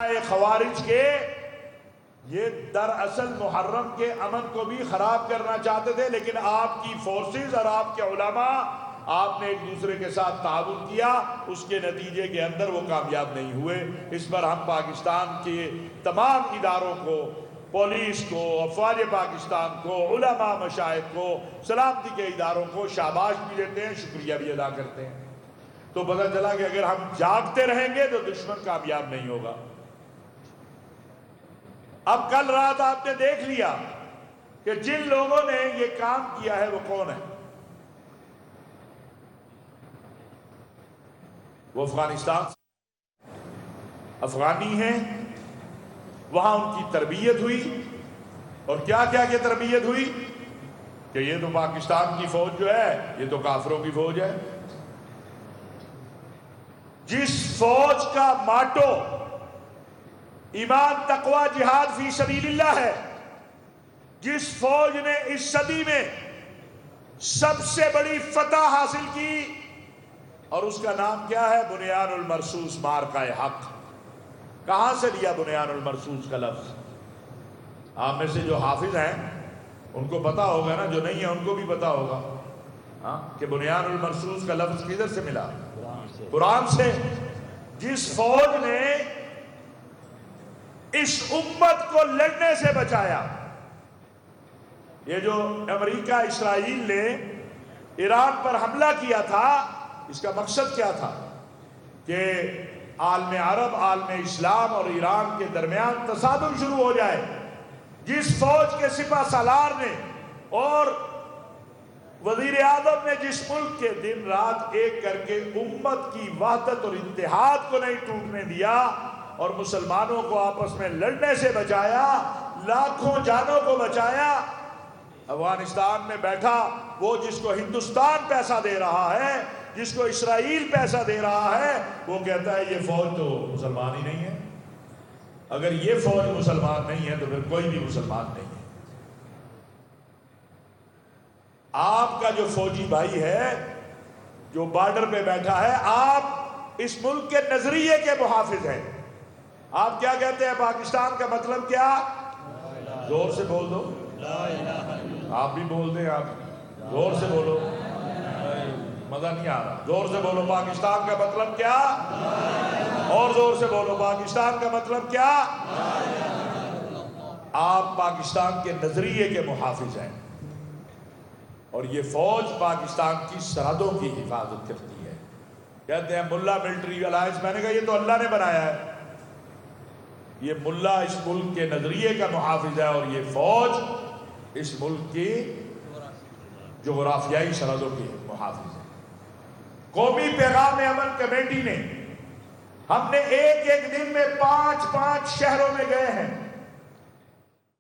خوارج کے یہ دراصل محرم کے امن کو بھی خراب کرنا چاہتے تھے، لیکن آپ کی فورسز اور آپ کے علماء آپ نے ایک دوسرے کے ساتھ تعاون کیا، اس کے نتیجے کے اندر وہ کامیاب نہیں ہوئے۔ اس پر ہم پاکستان کے تمام اداروں کو، پولیس کو، افواج پاکستان کو، علماء مشائخ کو، سلامتی کے اداروں کو شاباش بھی دیتے ہیں، شکریہ بھی ادا کرتے ہیں۔ تو پتہ چلا کہ اگر ہم جاگتے رہیں گے تو دشمن کامیاب نہیں ہوگا۔ اب کل رات آپ نے دیکھ لیا کہ جن لوگوں نے یہ کام کیا ہے وہ کون ہے؟ وہ افغانستان افغانی ہیں، وہاں ان کی تربیت ہوئی، اور کیا تربیت ہوئی کہ یہ تو پاکستان کی فوج جو ہے یہ تو کافروں کی فوج ہے۔ جس فوج کا ماٹو ایمان، تقوی، جہاد فی سبیل اللہ ہے، جس فوج نے اس صدی میں سب سے بڑی فتح حاصل کی، اور اس کا نام کیا ہے؟ بنیان المرصوص مارکہ حق۔ کہاں سے لیا بنیان المرصوص کا لفظ؟ آپ میں سے جو حافظ ہیں ان کو پتا ہوگا نا، جو نہیں ہے ان کو بھی پتا ہوگا کہ بنیان المرصوص کا لفظ کدھر سے ملا؟ قرآن سے۔ جس فوج نے اس امت کو لڑنے سے بچایا، یہ جو امریکہ اسرائیل نے ایران پر حملہ کیا تھا، اس کا مقصد کیا تھا؟ کہ عالم عرب، عالم اسلام اور ایران کے درمیان تصادم شروع ہو جائے۔ جس فوج کے سپہ سالار نے اور وزیر اعظم نے جس ملک کے دن رات ایک کر کے امت کی وحدت اور اتحاد کو نہیں ٹوٹنے دیا اور مسلمانوں کو آپس میں لڑنے سے بچایا، لاکھوں جانوں کو بچایا، افغانستان میں بیٹھا وہ جس کو ہندوستان پیسہ دے رہا ہے، جس کو اسرائیل پیسہ دے رہا ہے، وہ کہتا ہے یہ فوج تو مسلمان ہی نہیں ہے۔ اگر یہ فوج مسلمان نہیں ہے تو پھر کوئی بھی مسلمان نہیں ہے۔ آپ کا جو فوجی بھائی ہے جو بارڈر پہ بیٹھا ہے، آپ اس ملک کے نظریے کے محافظ ہیں۔ آپ کیا کہتے ہیں؟ پاکستان کا مطلب کیا؟ زور سے بول دو، آپ بھی بول دیں، آپ زور سے بولو، مزہ نہیں آ رہا، زور سے بولو۔ پاکستان کا مطلب کیا؟ اور زور سے بولو، پاکستان کا مطلب کیا؟ آپ پاکستان کے نظریے کے محافظ ہیں، اور یہ فوج پاکستان کی سرحدوں کی حفاظت کرتی ہے۔ کہتے ہیں ملا ملٹری الائنس، میں نے کہا یہ تو اللہ نے بنایا ہے۔ یہ ملا اس ملک کے نظریے کا محافظ ہے، اور یہ فوج اس ملک کی جغرافیائی سرحدوں کی محافظ ہے۔ قومی پیغام امن کمیٹی نے، ہم نے ایک دن میں 5 شہروں میں گئے ہیں،